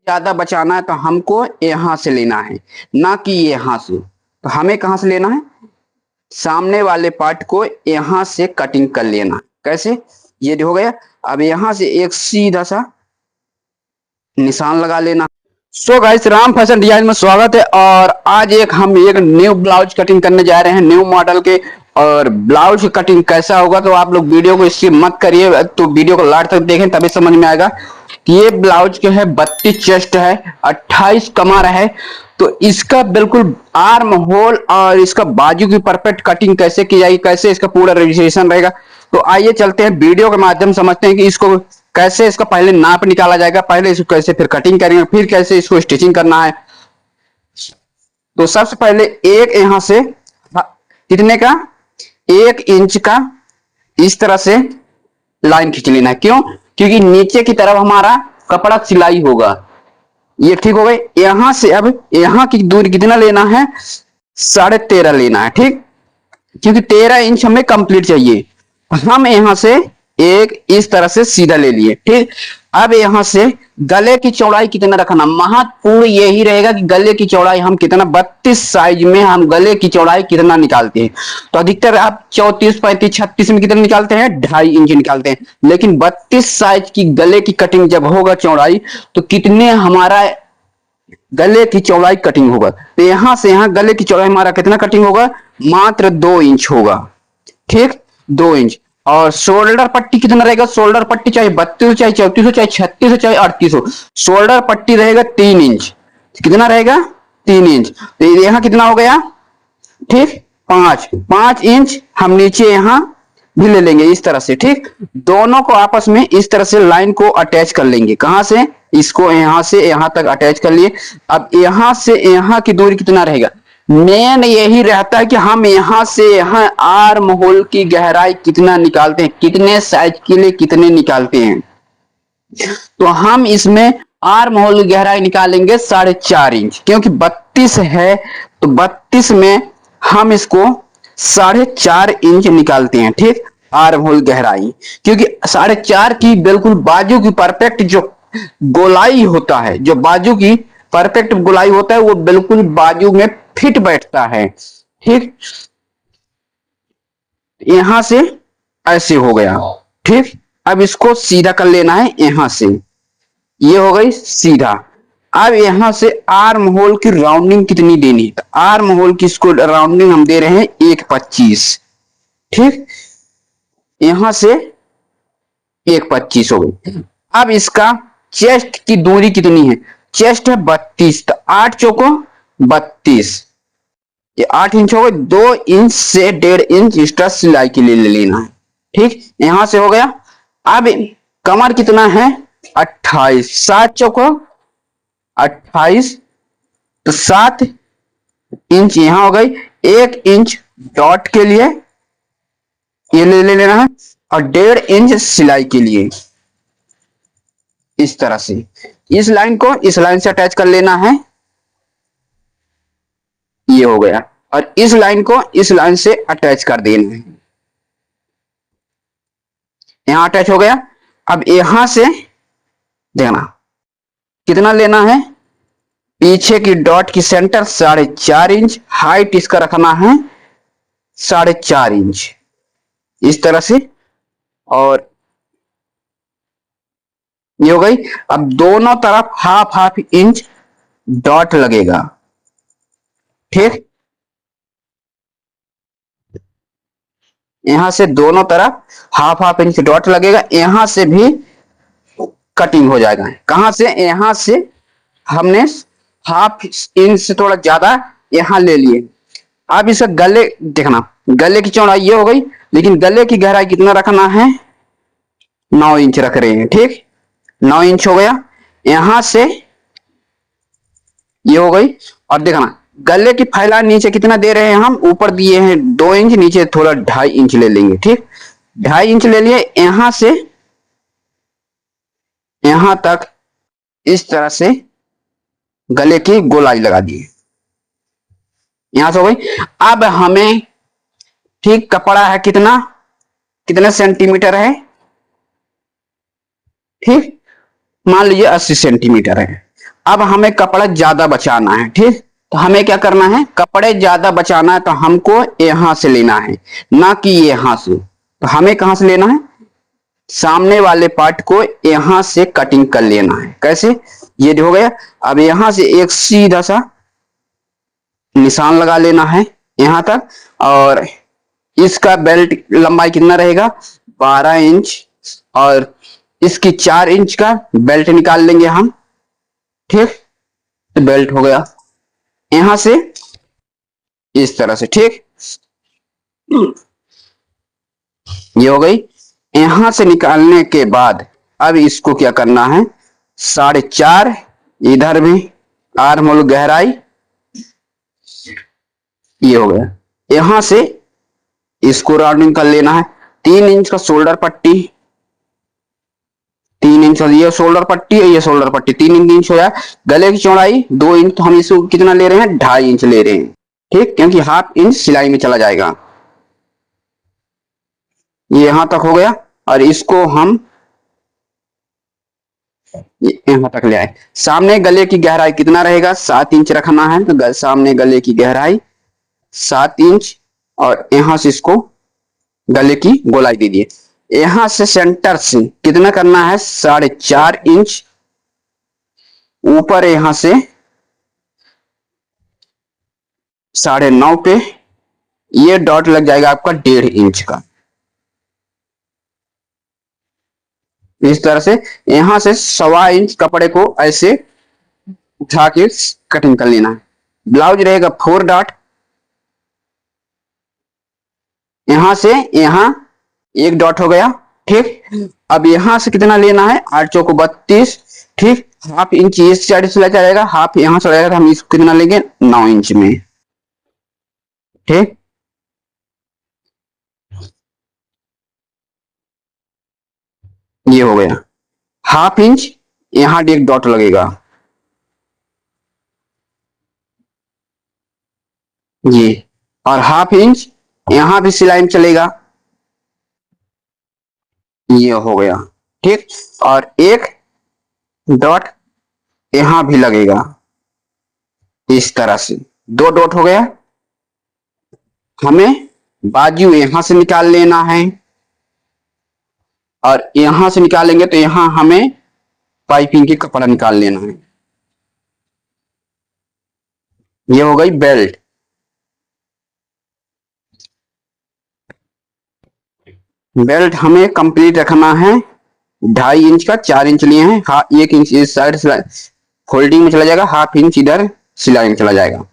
ज्यादा बचाना है तो हमको यहां से लेना है, ना कि यहां से। तो हमें कहां से लेना है? सामने वाले पार्ट को यहां से कटिंग कर लेना। कैसे? ये हो गया। अब यहां से एक सीधा सा निशान लगा लेना। So guys, Ram fashion design में स्वागत है। और आज हम एक न्यू ब्लाउज कटिंग करने जा रहे हैं, न्यू मॉडल के। और ब्लाउज कटिंग कैसा होगा तो आप लोग वीडियो को स्किप मत करिए, तो वीडियो को लास्ट तक देखें तभी समझ में आएगा कि ये ब्लाउज जो है 32 चेस्ट है, 28 कमर है। तो इसका बिल्कुल आर्म होल और इसका बाजू की परफेक्ट कटिंग कैसे की जाएगी, कैसे इसका पूरा रजिस्ट्रेशन रहेगा। तो आइए चलते हैं वीडियो के माध्यम से समझते हैं कि इसको कैसे, इसका पहले नाप निकाला जाएगा, पहले इसको कैसे फिर कटिंग करेंगे, फिर कैसे इसको स्टिचिंग करना है। तो सबसे पहले एक यहां से कितने का 1 इंच का इस तरह से लाइन खींच लेना है। क्यों? क्योंकि नीचे की तरफ हमारा कपड़ा सिलाई होगा। ये ठीक हो गई। यहां से अब यहां की दूरी कितना लेना है? 13.5 लेना है। ठीक, क्योंकि 13 इंच हमें कंप्लीट चाहिए। हम यहां से एक इस तरह से सीधा ले लिए। ठीक, अब यहां से गले की चौड़ाई कितना रखना, महत्वपूर्ण यही रहेगा कि गले की चौड़ाई हम कितना, 32 साइज में हम गले की चौड़ाई कितना निकालते हैं। तो अधिकतर आप 34, 35, 36 में कितना निकालते हैं? 2.5 इंच निकालते हैं। लेकिन 32 साइज की गले की कटिंग जब होगा चौड़ाई, तो कितने हमारा गले की चौड़ाई कटिंग होगा। तो यहां से यहां गले की चौड़ाई हमारा कितना कटिंग होगा? मात्र 2 इंच होगा। ठीक, 2 इंच। और शोल्डर पट्टी कितना रहेगा? शोल्डर पट्टी चाहे 32 हो, चाहे 34 हो, चाहे 36 हो, चाहे 38 हो, शोल्डर पट्टी रहेगा 3 इंच। कितना रहेगा? 3 इंच। तो यहां कितना हो गया? ठीक, 5 इंच हम नीचे यहां भी ले लेंगे इस तरह से। ठीक, दोनों को आपस में इस तरह से लाइन को अटैच कर लेंगे। कहां से? इसको यहां से यहां तक अटैच कर लिए। अब यहां से यहां की दूरी कितना रहेगा? मेन यही रहता है कि हम यहां से यहां आर्म होल की गहराई कितना निकालते हैं, कितने साइज के लिए कितने निकालते हैं। तो हम इसमें आर्म होल की गहराई निकालेंगे 4.5 इंच, क्योंकि 32 है। तो 32 में हम इसको 4.5 इंच निकालते हैं। ठीक, आर्म होल गहराई, क्योंकि 4.5 की बिल्कुल बाजू की परफेक्ट जो गोलाई होता है, जो बाजू की परफेक्ट गोलाई होता है, वो बिल्कुल बाजू में फिट बैठता है। ठीक, यहां से ऐसे हो गया। ठीक, अब इसको सीधा कर लेना है यहां से। ये हो गई सीधा। अब यहां से आर्म होल की राउंडिंग कितनी देनी है? तो आर्म होल की इसको राउंडिंग हम दे रहे हैं 1.25। ठीक, यहां से 1.25 हो गई। अब इसका चेस्ट की दूरी कितनी है? चेस्ट है 32, तो 8 चौको 32, ये 8 इंच हो गए। 2 इंच से 1.5 इंच एक्स्ट्रा सिलाई के लिए ले लेना है। ठीक, यहां से हो गया। अब कमर कितना है? 28, 7 चौको 28, तो 7 इंच यहां हो गई। 1 इंच डॉट के लिए ये ले लेना है, और 1.5 इंच सिलाई के लिए इस तरह से इस लाइन को इस लाइन से अटैच कर लेना है। ये हो गया। और इस लाइन को इस लाइन से अटैच कर देना है। यहां अटैच हो गया। अब यहां से देखना कितना लेना है। पीछे की डॉट की सेंटर 4.5 इंच, हाइट इसका रखना है 4.5 इंच इस तरह से। और ये हो गई। अब दोनों तरफ हाफ हाफ इंच डॉट लगेगा। ठीक, यहां से दोनों तरफ हाफ हाफ इंच डॉट लगेगा। यहां से भी कटिंग हो जाएगा। कहां से? यहां से हमने हाफ इंच से थोड़ा ज्यादा यहां ले लिए। अब इसे गले देखना, गले की चौड़ाई ये हो गई, लेकिन गले की गहराई कितना रखना है? 9 इंच रख रहे हैं। ठीक, 9 इंच हो गया। यहां से ये हो गई। और देखना गले की फैलान नीचे कितना दे रहे हैं हम? ऊपर दिए हैं 2 इंच, नीचे थोड़ा 2.5 इंच ले लेंगे। ठीक, 2.5 इंच ले लिए। यहां से यहां तक इस तरह से गले की गोलाई लगा दी। यहां से हो गई। अब हमें ठीक कपड़ा है कितना, कितने सेंटीमीटर है? ठीक, मान लीजिए 80 सेंटीमीटर है। अब हमें कपड़ा ज्यादा बचाना है, ठीक। तो हमें क्या करना है, कपड़े ज्यादा बचाना है तो हमको यहां से लेना है, ना कि यहां से। तो हमें कहां से लेना है, सामने वाले पार्ट को यहां से कटिंग कर लेना है। कैसे, ये हो गया। अब यहां से एक सीधा सा निशान लगा लेना है यहां तक। और इसका बेल्ट लंबाई कितना रहेगा, 12 इंच। और इसकी 4 इंच का बेल्ट निकाल लेंगे हम, ठीक। तो बेल्ट हो गया यहां से इस तरह से, ठीक। ये हो गई। यहां से निकालने के बाद अब इसको क्या करना है, 4.5 इधर भी आर्म होल गहराई, ये हो गया। यहां से इसको राउंडिंग कर लेना है। 3 इंच का शोल्डर पट्टी, 3 इंच का ये शोल्डर पट्टी है, ये शोल्डर पट्टी 3 इंच हो जाए। गले की चौड़ाई 2 इंच, तो हम इसको कितना ले रहे हैं, 2.5 इंच ले रहे हैं, ठीक। क्योंकि हाफ इंच सिलाई में चला जाएगा। ये यहां तक हो गया। और इसको हम यहां तक ले आए। सामने गले की गहराई कितना रहेगा, 7 इंच रखना है। तो सामने गले की गहराई 7 इंच। और यहां से इसको गले की गोलाई दे दिए। यहां से सेंटर से कितना करना है, 4.5 इंच ऊपर, यहां से 9.5 पे ये डॉट लग जाएगा आपका 1.5 इंच का। इस तरह से यहां से 1.25 इंच कपड़े को ऐसे उठा के कटिंग कर लेना है। ब्लाउज रहेगा 4 डॉट, यहां से यहां 1 डॉट हो गया, ठीक। अब यहां से कितना लेना है, 8 चौको 32, ठीक। हाफ इंच इस साइड से चला जाएगा, हाफ यहां से जाएगा, तो हम इसको कितना लेंगे, 9 इंच में, ठीक। ये हो गया हाफ इंच, यहां 1 डॉट लगेगा, ये। और हाफ इंच यहां भी सिलाई में चलेगा, ये हो गया, ठीक। और 1 डॉट यहां भी लगेगा, इस तरह से 2 डॉट हो गया। हमें बाजू यहां से निकाल लेना है। और यहां से निकालेंगे तो यहां हमें पाइपिंग की कपड़ा निकाल लेना है। ये हो गई बेल्ट। बेल्ट हमें कंप्लीट रखना है, 2.5 इंच का, 4 इंच लिए हैं। 1 इंच इस साइड फोल्डिंग में चला जाएगा, हाफ इंच इधर सिलाई में चला जाएगा।